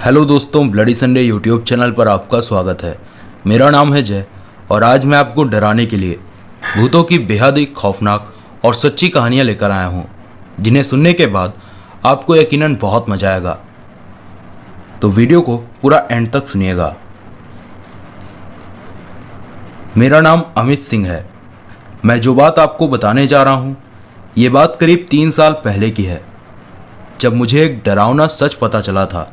Hello दोस्तों, bloody Sunday YouTube channel पर आपका स्वागत है। मेरा नाम है जय और आज मैं आपको डराने के लिए भूतों की बेहद ही खौफनाक और सच्ची कहानियां लेकर आया हूं, जिन्हें सुनने के बाद आपको यकीनन बहुत मजा आएगा। तो वीडियो को पूरा एंड तक सुनिएगा। मेरा नाम अमित सिंह है। मैं जो बात आपको बताने जा रहा हूं, ये बात करीब 3 साल पहले की है, जब मुझे एक डरावना सच पता चला था।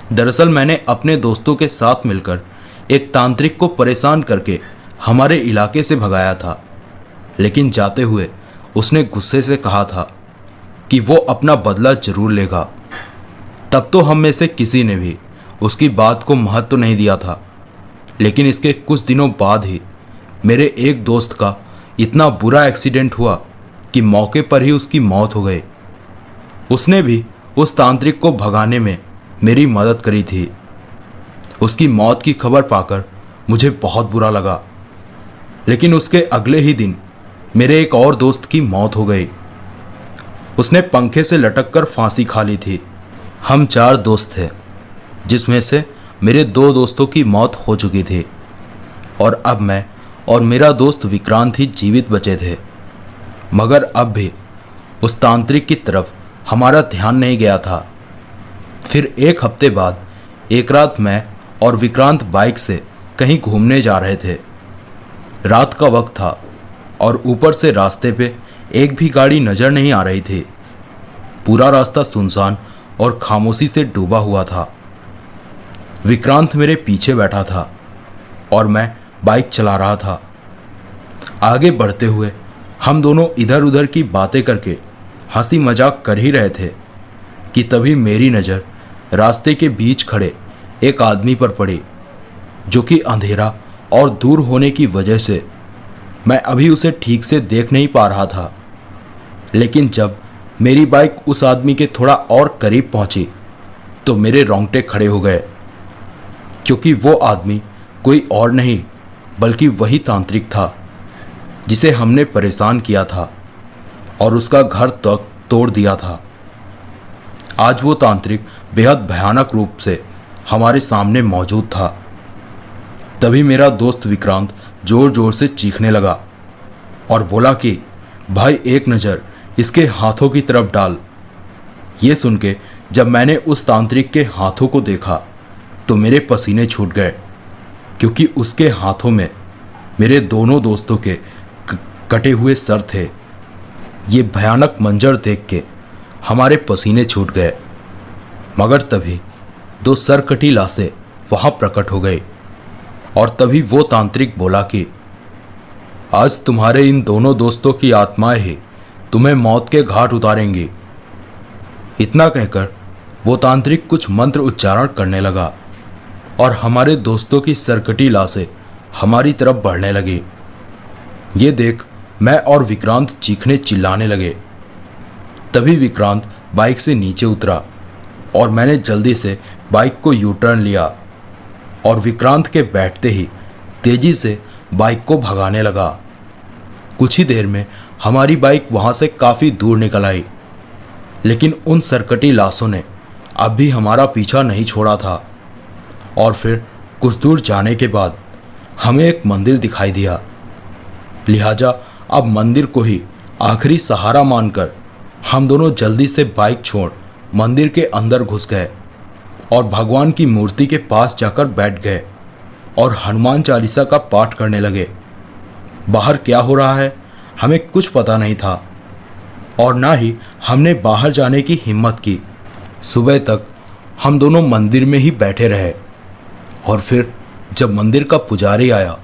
दरअसल मैंने अपने दोस्तों के साथ मिलकर एक तांत्रिक को परेशान करके हमारे इलाके से भगाया था, लेकिन जाते हुए उसने गुस्से से कहा था कि वो अपना बदला जरूर लेगा। तब तो हम में से किसी ने भी उसकी बात को महत्व नहीं दिया था, लेकिन इसके कुछ दिनों बाद ही मेरे एक दोस्त का इतना बुरा एक्सीडेंट हुआ कि मौके पर ही उसकी मौत हो गई। उसने भी उस तांत्रिक को भगाने में मेरी मदद करी थी। उसकी मौत की खबर पाकर मुझे बहुत बुरा लगा, लेकिन उसके अगले ही दिन मेरे एक और दोस्त की मौत हो गई। उसने पंखे से लटक कर फांसी खा ली थी। हम 4 दोस्त थे, जिसमें से मेरे 2 दोस्तों की मौत हो चुकी थी और अब मैं और मेरा दोस्त विक्रांत ही जीवित बचे थे। मगर अब भी उस तांत्रिक की तरफ हमारा ध्यान नहीं गया था। फिर एक हफ्ते बाद एक रात मैं और विक्रांत बाइक से कहीं घूमने जा रहे थे। रात का वक्त था और ऊपर से रास्ते पे एक भी गाड़ी नजर नहीं आ रही थी। पूरा रास्ता सुनसान और खामोशी से डूबा हुआ था। विक्रांत मेरे पीछे बैठा था और मैं बाइक चला रहा था। आगे बढ़ते हुए हम दोनों इधर उधर की बातें करके हंसी मजाक कर ही रहे थे कि तभी मेरी नज़र रास्ते के बीच खड़े एक आदमी पर पड़ी, जो कि अंधेरा और दूर होने की वजह से मैं अभी उसे ठीक से देख नहीं पा रहा था। लेकिन जब मेरी बाइक उस आदमी के थोड़ा और करीब पहुंची तो मेरे रोंगटे खड़े हो गए, क्योंकि वो आदमी कोई और नहीं बल्कि वही तांत्रिक था जिसे हमने परेशान किया था और उसका घर तक तोड़ दिया था। आज वो तांत्रिक बेहद भयानक रूप से हमारे सामने मौजूद था। तभी मेरा दोस्त विक्रांत जोर जोर से चीखने लगा और बोला कि भाई, एक नज़र इसके हाथों की तरफ डाल। ये सुन के जब मैंने उस तांत्रिक के हाथों को देखा तो मेरे पसीने छूट गए, क्योंकि उसके हाथों में मेरे दोनों दोस्तों के कटे हुए सर थे। ये भयानक मंजर देख के हमारे पसीने छूट गए। मगर तभी 2 सरकटी लाशें वहां प्रकट हो गई और तभी वो तांत्रिक बोला कि आज तुम्हारे इन दोनों दोस्तों की आत्माएं ही तुम्हें मौत के घाट उतारेंगी। इतना कहकर वो तांत्रिक कुछ मंत्र उच्चारण करने लगा और हमारे दोस्तों की सरकटी लाशें हमारी तरफ बढ़ने लगी। ये देख मैं और विक्रांत चीखने चिल्लाने लगे। तभी विक्रांत बाइक से नीचे उतरा और मैंने जल्दी से बाइक को यू टर्न लिया और विक्रांत के बैठते ही तेजी से बाइक को भगाने लगा। कुछ ही देर में हमारी बाइक वहां से काफ़ी दूर निकल आई, लेकिन उन सरकटी लाशों ने अब भी हमारा पीछा नहीं छोड़ा था। और फिर कुछ दूर जाने के बाद हमें एक मंदिर दिखाई दिया। लिहाजा अब मंदिर को ही आखिरी सहारा मानकर हम दोनों जल्दी से बाइक छोड़ मंदिर के अंदर घुस गए और भगवान की मूर्ति के पास जाकर बैठ गए और हनुमान चालीसा का पाठ करने लगे। बाहर क्या हो रहा है हमें कुछ पता नहीं था और ना ही हमने बाहर जाने की हिम्मत की। सुबह तक हम दोनों मंदिर में ही बैठे रहे और फिर जब मंदिर का पुजारी आया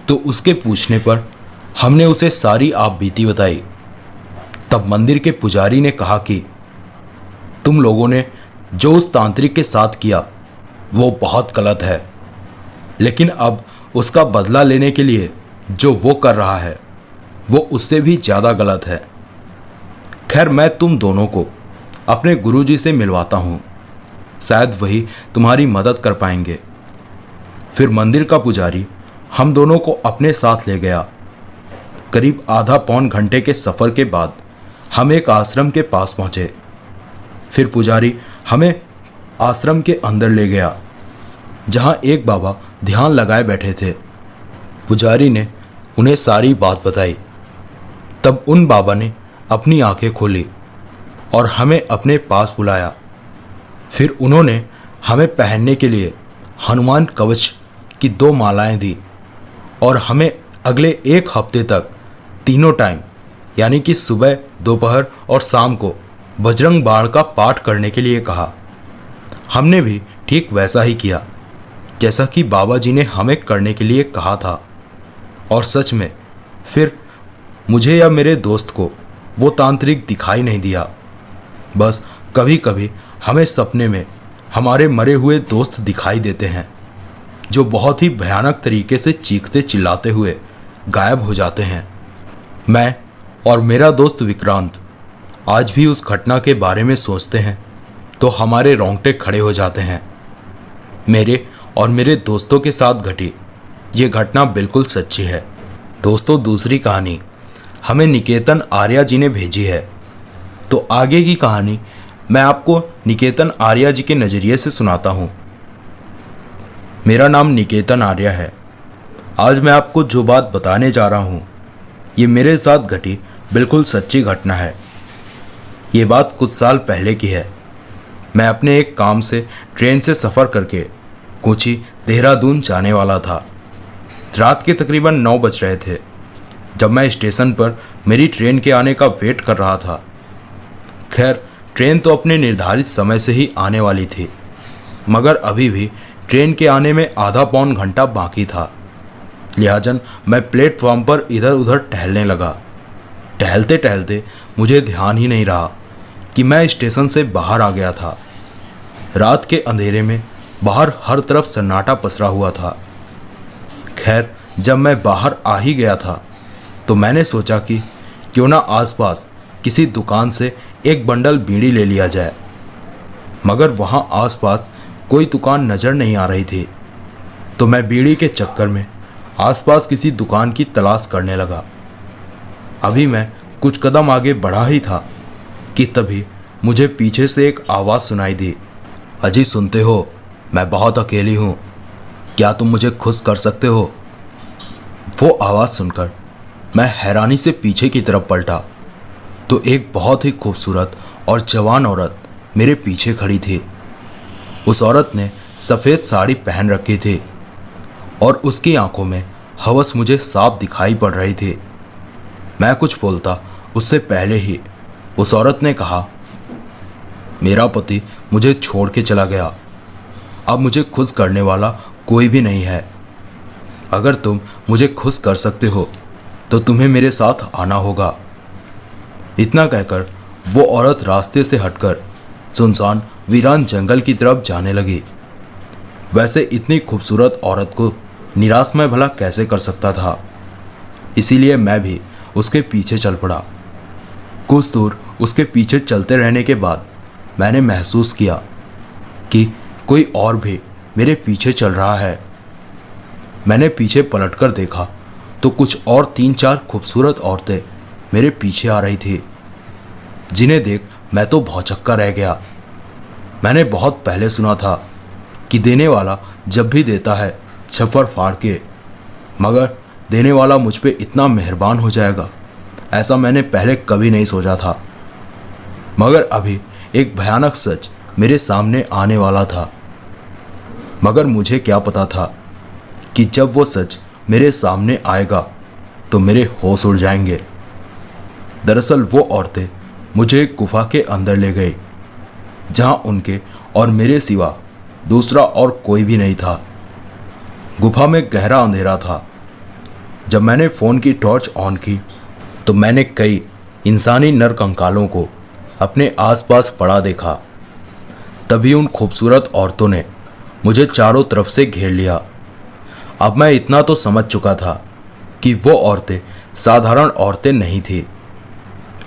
तो उसके पूछने पर हमने उसे सारी आप बीती बताई। तब मंदिर के पुजारी ने कहा कि तुम लोगों ने जो उस तांत्रिक के साथ किया वो बहुत गलत है, लेकिन अब उसका बदला लेने के लिए जो वो कर रहा है वो उससे भी ज़्यादा गलत है। खैर, मैं तुम दोनों को अपने गुरुजी से मिलवाता हूँ, शायद वही तुम्हारी मदद कर पाएंगे। फिर मंदिर का पुजारी हम दोनों को अपने साथ ले गया। करीब आधा पौन घंटे के सफ़र के बाद हम एक आश्रम के पास पहुँचे। फिर पुजारी हमें आश्रम के अंदर ले गया, जहाँ एक बाबा ध्यान लगाए बैठे थे। पुजारी ने उन्हें सारी बात बताई। तब उन बाबा ने अपनी आंखें खोली और हमें अपने पास बुलाया। फिर उन्होंने हमें पहनने के लिए हनुमान कवच की 2 मालाएं दी और हमें अगले 1 हफ्ते तक तीनों टाइम यानी कि सुबह, दोपहर और शाम को बजरंग बाण का पाठ करने के लिए कहा। हमने भी ठीक वैसा ही किया जैसा कि बाबा जी ने हमें करने के लिए कहा था। और सच में फिर मुझे या मेरे दोस्त को वो तांत्रिक दिखाई नहीं दिया। बस कभी कभी हमें सपने में हमारे मरे हुए दोस्त दिखाई देते हैं, जो बहुत ही भयानक तरीके से चीखते चिल्लाते हुए गायब हो जाते हैं। मैं और मेरा दोस्त विक्रांत आज भी उस घटना के बारे में सोचते हैं तो हमारे रोंगटे खड़े हो जाते हैं। मेरे और मेरे दोस्तों के साथ घटी ये घटना बिल्कुल सच्ची है। दोस्तों, दूसरी कहानी हमें निकेतन आर्या जी ने भेजी है। तो आगे की कहानी मैं आपको निकेतन आर्या जी के नज़रिए से सुनाता हूँ। मेरा नाम निकेतन आर्या है। आज मैं आपको जो बात बताने जा रहा हूँ ये मेरे साथ घटी बिल्कुल सच्ची घटना है। ये बात कुछ साल पहले की है। मैं अपने एक काम से ट्रेन से सफ़र करके कोची देहरादून जाने वाला था। रात के तकरीबन 9 बज रहे थे जब मैं स्टेशन पर मेरी ट्रेन के आने का वेट कर रहा था। खैर, ट्रेन तो अपने निर्धारित समय से ही आने वाली थी, मगर अभी भी ट्रेन के आने में आधा पौन घंटा बाकी था। लिहाजन मैं प्लेटफॉर्म पर इधर उधर टहलने लगा। टहलते टहलते मुझे ध्यान ही नहीं रहा कि मैं स्टेशन से बाहर आ गया था। रात के अंधेरे में बाहर हर तरफ सन्नाटा पसरा हुआ था। खैर, जब मैं बाहर आ ही गया था तो मैंने सोचा कि क्यों ना आसपास किसी दुकान से एक बंडल बीड़ी ले लिया जाए, मगर वहाँ आसपास कोई दुकान नज़र नहीं आ रही थी। तो मैं बीड़ी के चक्कर में आसपास किसी दुकान की तलाश करने लगा। अभी मैं कुछ कदम आगे बढ़ा ही था कि तभी मुझे पीछे से एक आवाज़ सुनाई दी। अजी, सुनते हो? मैं बहुत अकेली हूँ, क्या तुम मुझे खुश कर सकते हो? वो आवाज़ सुनकर मैं हैरानी से पीछे की तरफ पलटा तो एक बहुत ही खूबसूरत और जवान औरत मेरे पीछे खड़ी थी। उस औरत ने सफ़ेद साड़ी पहन रखी थी और उसकी आंखों में हवस मुझे साफ दिखाई पड़ रही थी। मैं कुछ बोलता उससे पहले ही उस औरत ने कहा, मेरा पति मुझे छोड़ के चला गया। अब मुझे खुश करने वाला कोई भी नहीं है। अगर तुम मुझे खुश कर सकते हो तो तुम्हें मेरे साथ आना होगा। इतना कहकर वो औरत रास्ते से हटकर सुनसान वीरान जंगल की तरफ जाने लगी। वैसे इतनी खूबसूरत औरत को निराश मैं भला कैसे कर सकता था, इसीलिए मैं भी उसके पीछे चल पड़ा। कुछ दूर उसके पीछे चलते रहने के बाद मैंने महसूस किया कि कोई और भी मेरे पीछे चल रहा है। मैंने पीछे पलटकर देखा तो कुछ और 3-4 खूबसूरत औरतें मेरे पीछे आ रही थी, जिन्हें देख मैं तो भौचक्का रह गया। मैंने बहुत पहले सुना था कि देने वाला जब भी देता है छप्पर फाड़ के, मगर देने वाला मुझ पे इतना मेहरबान हो जाएगा ऐसा मैंने पहले कभी नहीं सोचा था। मगर अभी एक भयानक सच मेरे सामने आने वाला था, मगर मुझे क्या पता था कि जब वो सच मेरे सामने आएगा तो मेरे होश उड़ जाएंगे। दरअसल वो औरतें मुझे एक गुफा के अंदर ले गई, जहां उनके और मेरे सिवा दूसरा और कोई भी नहीं था। गुफा में गहरा अंधेरा था। जब मैंने फ़ोन की टॉर्च ऑन की तो मैंने कई इंसानी नर कंकालों को अपने आसपास पड़ा देखा। तभी उन खूबसूरत औरतों ने मुझे चारों तरफ से घेर लिया। अब मैं इतना तो समझ चुका था कि वो औरतें साधारण औरतें नहीं थी,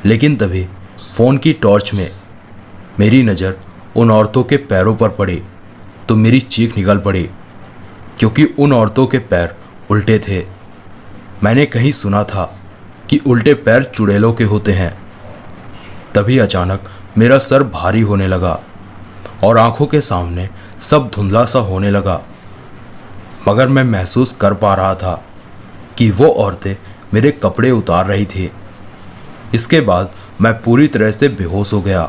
लेकिन तभी फ़ोन की टॉर्च में मेरी नज़र उन औरतों के पैरों पर पड़ी तो मेरी चीख निकल पड़ी, क्योंकि उन औरतों के पैर उल्टे थे। मैंने कहीं सुना था कि उल्टे पैर चुड़ैलों के होते हैं। तभी अचानक मेरा सर भारी होने लगा और आंखों के सामने सब धुंधला सा होने लगा। मगर मैं महसूस कर पा रहा था कि वो औरतें मेरे कपड़े उतार रही थी। इसके बाद मैं पूरी तरह से बेहोश हो गया।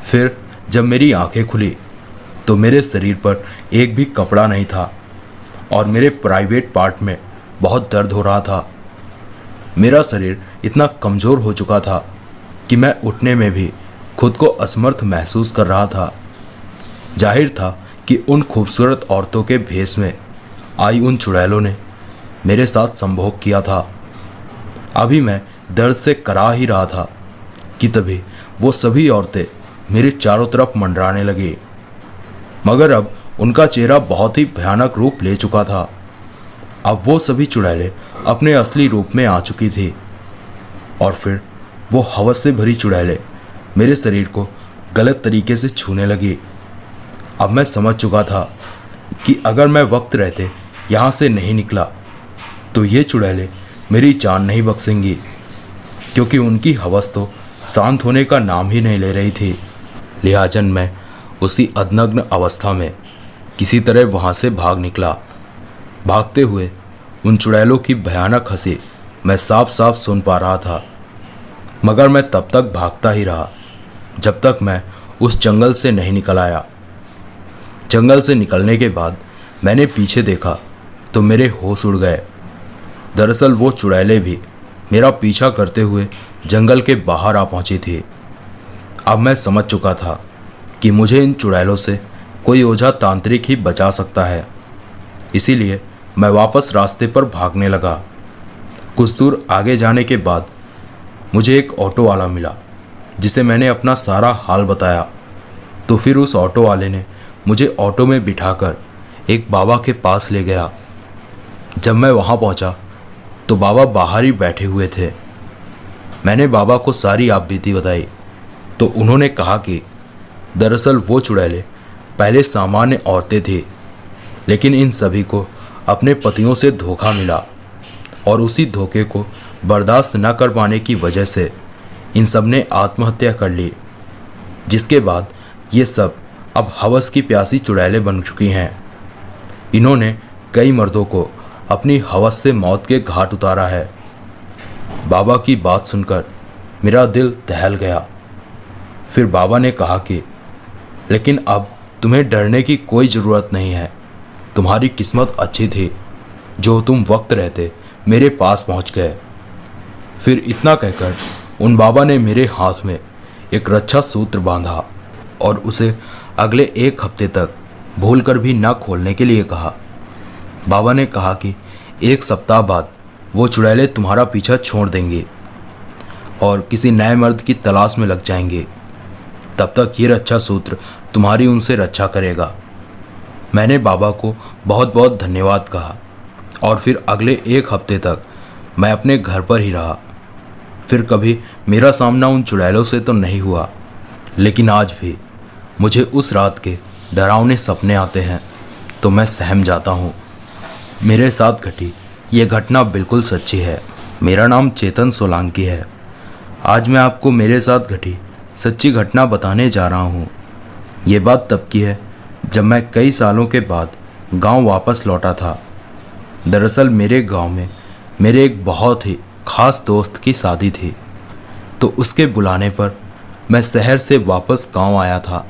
फिर जब मेरी आंखें खुली तो मेरे शरीर पर एक भी कपड़ा नहीं था और मेरे प्राइवेट पार्ट में बहुत दर्द हो रहा था। मेरा शरीर इतना कमज़ोर हो चुका था कि मैं उठने में भी खुद को असमर्थ महसूस कर रहा था। जाहिर था कि उन खूबसूरत औरतों के भेष में आई उन चुड़ैलों ने मेरे साथ संभोग किया था। अभी मैं दर्द से करा ही रहा था कि तभी वो सभी औरतें मेरे चारों तरफ मंडराने लगी। मगर अब उनका चेहरा बहुत ही भयानक रूप ले चुका था। अब वो सभी चुड़ैलें अपने असली रूप में आ चुकी थी और फिर वो हवस से भरी चुड़ैलें मेरे शरीर को गलत तरीके से छूने लगी। अब मैं समझ चुका था कि अगर मैं वक्त रहते यहाँ से नहीं निकला तो ये चुड़ैलें मेरी जान नहीं बख्शेंगी, क्योंकि उनकी हवस तो शांत होने का नाम ही नहीं ले रही थी। लिहाजन मैं उसी अधनग्न अवस्था में किसी तरह वहाँ से भाग निकला। भागते हुए उन चुड़ैलों की भयानक हंसी मैं साफ साफ सुन पा रहा था। मगर मैं तब तक भागता ही रहा जब तक मैं उस जंगल से नहीं निकल आया। जंगल से निकलने के बाद मैंने पीछे देखा तो मेरे होश उड़ गए। दरअसल वो चुड़ैलें भी मेरा पीछा करते हुए जंगल के बाहर आ पहुंची थी। अब मैं समझ चुका था कि मुझे इन चुड़ैलों से कोई ओझा तांत्रिक ही बचा सकता है। इसीलिए मैं वापस रास्ते पर भागने लगा। कुछ दूर आगे जाने के बाद मुझे एक ऑटो वाला मिला जिसे मैंने अपना सारा हाल बताया। तो फिर उस ऑटो वाले ने मुझे ऑटो में बिठाकर एक बाबा के पास ले गया। जब मैं वहाँ पहुँचा तो बाबा बाहर ही बैठे हुए थे। मैंने बाबा को सारी आपबीती बताई तो उन्होंने कहा कि दरअसल वो चुड़ैलें पहले सामान्य औरतें थी, लेकिन इन सभी को अपने पतियों से धोखा मिला और उसी धोखे को बर्दाश्त न कर पाने की वजह से इन सब ने आत्महत्या कर ली। जिसके बाद ये सब अब हवस की प्यासी चुड़ैलें बन चुकी हैं। इन्होंने कई मर्दों को अपनी हवस से मौत के घाट उतारा है। बाबा की बात सुनकर मेरा दिल दहल गया। फिर बाबा ने कहा कि लेकिन अब तुम्हें डरने की कोई ज़रूरत नहीं है। तुम्हारी किस्मत अच्छी थी जो तुम वक्त रहते मेरे पास पहुंच गए। फिर इतना कहकर उन बाबा ने मेरे हाथ में एक रक्षा सूत्र बांधा और उसे अगले 1 हफ्ते तक भूलकर भी न खोलने के लिए कहा। बाबा ने कहा कि 1 सप्ताह बाद वो चुड़ैलें तुम्हारा पीछा छोड़ देंगी और किसी नए मर्द की तलाश में लग जाएंगे। तब तक ये रक्षा सूत्र तुम्हारी उनसे रक्षा करेगा। मैंने बाबा को बहुत बहुत धन्यवाद कहा और फिर अगले 1 हफ्ते तक मैं अपने घर पर ही रहा। फिर कभी मेरा सामना उन चुड़ैलों से तो नहीं हुआ, लेकिन आज भी मुझे उस रात के डरावने सपने आते हैं तो मैं सहम जाता हूँ। मेरे साथ घटी ये घटना बिल्कुल सच्ची है। मेरा नाम चेतन सोलंकी है। आज मैं आपको मेरे साथ घटी सच्ची घटना बताने जा रहा हूँ। ये बात तब की है जब मैं कई सालों के बाद गांव वापस लौटा था। दरअसल मेरे गांव में मेरे एक बहुत ही ख़ास दोस्त की शादी थी, तो उसके बुलाने पर मैं शहर से वापस गांव आया था।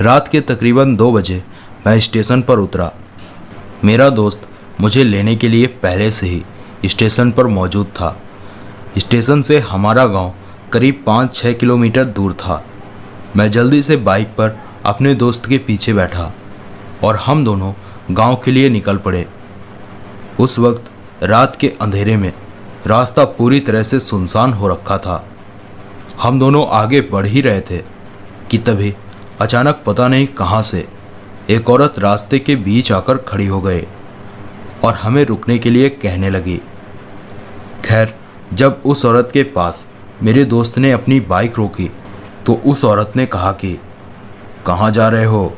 रात के तकरीबन 2 बजे मैं स्टेशन पर उतरा। मेरा दोस्त मुझे लेने के लिए पहले से ही स्टेशन पर मौजूद था। स्टेशन से हमारा गांव करीब 5-6 किलोमीटर दूर था। मैं जल्दी से बाइक पर अपने दोस्त के पीछे बैठा और हम दोनों गांव के लिए निकल पड़े। उस वक्त रात के अंधेरे में रास्ता पूरी तरह से सुनसान हो रखा था। हम दोनों आगे बढ़ ही रहे थे कि तभी अचानक पता नहीं कहां से एक औरत रास्ते के बीच आकर खड़ी हो गई और हमें रुकने के लिए कहने लगी। खैर, जब उस औरत के पास मेरे दोस्त ने अपनी बाइक रोकी तो उस औरत ने कहा कि कहाँ जा रहे हो।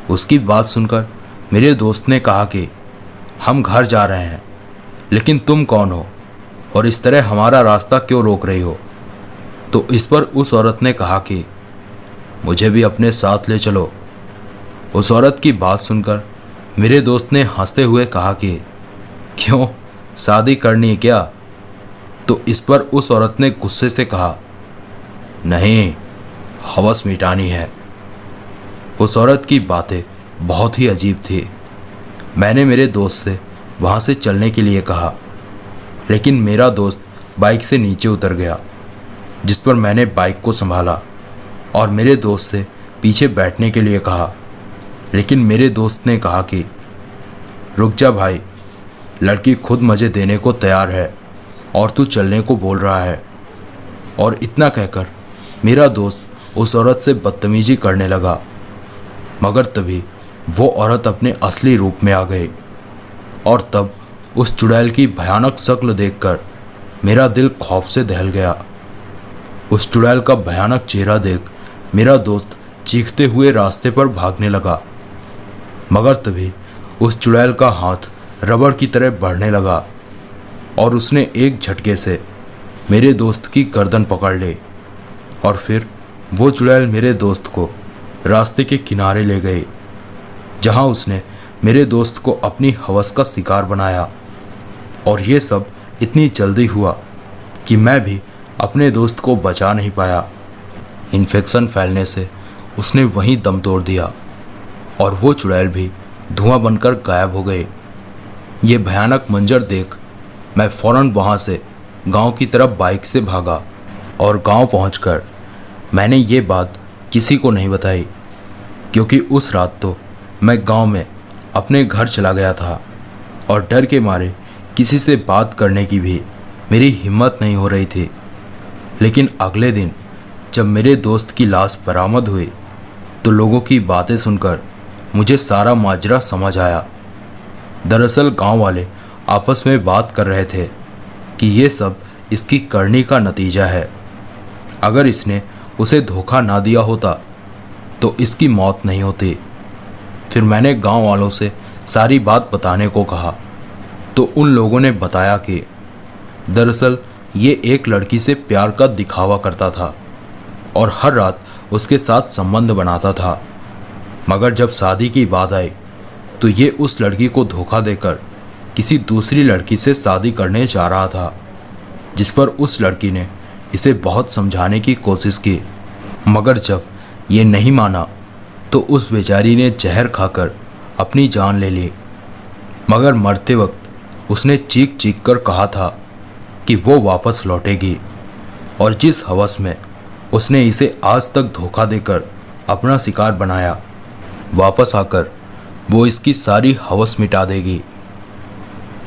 उसकी बात सुनकर मेरे दोस्त ने कहा कि हम घर जा रहे हैं, लेकिन तुम कौन हो और इस तरह हमारा रास्ता क्यों रोक रही हो। तो इस पर उस औरत ने कहा कि मुझे भी अपने साथ ले चलो। उस औरत की बात सुनकर मेरे दोस्त ने हंसते हुए कहा कि क्यों, शादी करनी है क्या? तो इस पर उस औरत ने गुस्से से कहा, नहीं, हवस मिटानी है। उस औरत की बातें बहुत ही अजीब थी। मैंने मेरे दोस्त से वहाँ से चलने के लिए कहा, लेकिन मेरा दोस्त बाइक से नीचे उतर गया, जिस पर मैंने बाइक को संभाला और मेरे दोस्त से पीछे बैठने के लिए कहा। लेकिन मेरे दोस्त ने कहा कि रुक जा भाई, लड़की खुद मज़े देने को तैयार है और तू चलने को बोल रहा है। और इतना कहकर मेरा दोस्त उस औरत से बदतमीजी करने लगा, मगर तभी वो औरत अपने असली रूप में आ गई। और तब उस चुड़ैल की भयानक शक्ल देखकर मेरा दिल खौफ से दहल गया। उस चुड़ैल का भयानक चेहरा देख मेरा दोस्त चीखते हुए रास्ते पर भागने लगा, मगर तभी उस चुड़ैल का हाथ रबड़ की तरह बढ़ने लगा और उसने एक झटके से मेरे दोस्त की गर्दन पकड़ ली। और फिर वो चुड़ैल मेरे दोस्त को रास्ते के किनारे ले गई, जहां उसने मेरे दोस्त को अपनी हवस का शिकार बनाया। और ये सब इतनी जल्दी हुआ कि मैं भी अपने दोस्त को बचा नहीं पाया। इन्फेक्शन फैलने से उसने वहीं दम तोड़ दिया और वो चुड़ैल भी धुआं बनकर गायब हो गई। ये भयानक मंजर देख मैं फ़ौरन वहाँ से गांव की तरफ बाइक से भागा और गांव पहुंचकर मैंने ये बात किसी को नहीं बताई, क्योंकि उस रात तो मैं गांव में अपने घर चला गया था और डर के मारे किसी से बात करने की भी मेरी हिम्मत नहीं हो रही थी। लेकिन अगले दिन जब मेरे दोस्त की लाश बरामद हुई तो लोगों की बातें सुनकर मुझे सारा माजरा समझ आया। दरअसल गांव वाले आपस में बात कर रहे थे कि ये सब इसकी करनी का नतीजा है। अगर इसने उसे धोखा ना दिया होता तो इसकी मौत नहीं होती। फिर मैंने गांव वालों से सारी बात बताने को कहा तो उन लोगों ने बताया कि दरअसल ये एक लड़की से प्यार का दिखावा करता था और हर रात उसके साथ संबंध बनाता था, मगर जब शादी की बात आई तो ये उस लड़की को धोखा देकर किसी दूसरी लड़की से शादी करने जा रहा था, जिस पर उस लड़की ने इसे बहुत समझाने की कोशिश की, मगर जब ये नहीं माना तो उस बेचारी ने जहर खाकर अपनी जान ले ली। मगर मरते वक्त उसने चीख चीख कर कहा था कि वो वापस लौटेगी, और जिस हवस में उसने इसे आज तक धोखा देकर अपना शिकार बनाया, वापस आकर वो इसकी सारी हवस मिटा देगी।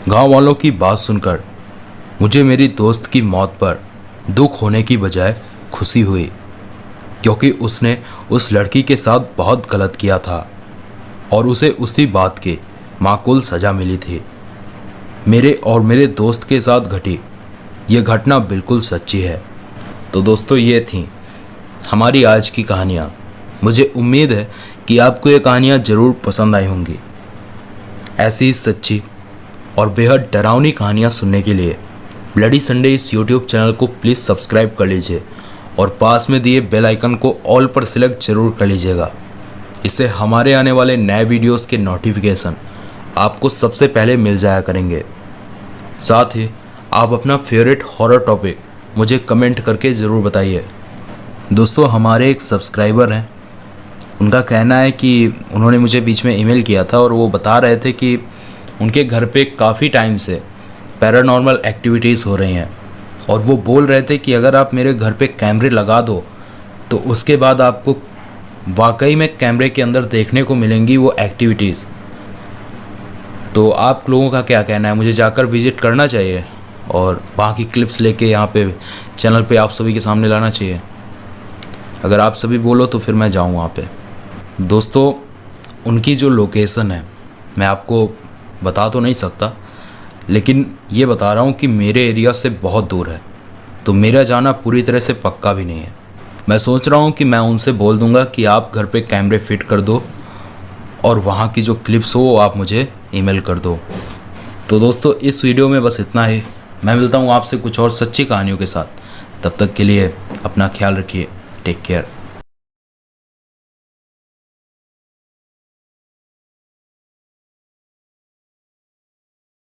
गांव वालों की बात सुनकर मुझे मेरी दोस्त की मौत पर दुख होने की बजाय खुशी हुई, क्योंकि उसने उस लड़की के साथ बहुत गलत किया था और उसे उसी बात की माकूल सज़ा मिली थी। मेरे और मेरे दोस्त के साथ घटी ये घटना बिल्कुल सच्ची है। तो दोस्तों, ये थी हमारी आज की कहानियाँ। मुझे उम्मीद है कि आपको ये कहानियाँ ज़रूर पसंद आई होंगी। ऐसी ही सच्ची और बेहद डरावनी कहानियाँ सुनने के लिए ब्लडी संडे इस यूट्यूब चैनल को प्लीज़ सब्सक्राइब कर लीजिए और पास में दिए बेल आइकन को ऑल पर सिलेक्ट ज़रूर कर लीजिएगा। इससे हमारे आने वाले नए वीडियोस के नोटिफिकेशन आपको सबसे पहले मिल जाया करेंगे। साथ ही आप अपना फेवरेट हॉरर टॉपिक मुझे कमेंट करके ज़रूर बताइए। दोस्तों, हमारे एक सब्सक्राइबर हैं, उनका कहना है कि उन्होंने मुझे बीच में ईमेल किया था और वो बता रहे थे कि उनके घर पे काफ़ी टाइम से पैरानॉर्मल एक्टिविटीज़ हो रही हैं, और वो बोल रहे थे कि अगर आप मेरे घर पे कैमरे लगा दो तो उसके बाद आपको वाकई में कैमरे के अंदर देखने को मिलेंगी वो एक्टिविटीज़। तो आप लोगों का क्या कहना है? मुझे जाकर विज़िट करना चाहिए और वहाँ की क्लिप्स लेके यहाँ पे चैनल पे आप सभी के सामने लाना चाहिए? अगर आप सभी बोलो तो फिर मैं जाऊँ वहाँ पे। दोस्तों, उनकी जो लोकेशन है मैं आपको बता तो नहीं सकता, लेकिन ये बता रहा हूँ कि मेरे एरिया से बहुत दूर है, तो मेरा जाना पूरी तरह से पक्का भी नहीं है। मैं सोच रहा हूँ कि मैं उनसे बोल दूँगा कि आप घर पे कैमरे फिट कर दो और वहाँ की जो क्लिप्स हो वो आप मुझे ईमेल कर दो। तो दोस्तों, इस वीडियो में बस इतना ही। मैं मिलता हूँ आपसे कुछ और सच्ची कहानियों के साथ। तब तक के लिए अपना ख्याल रखिए। Take care.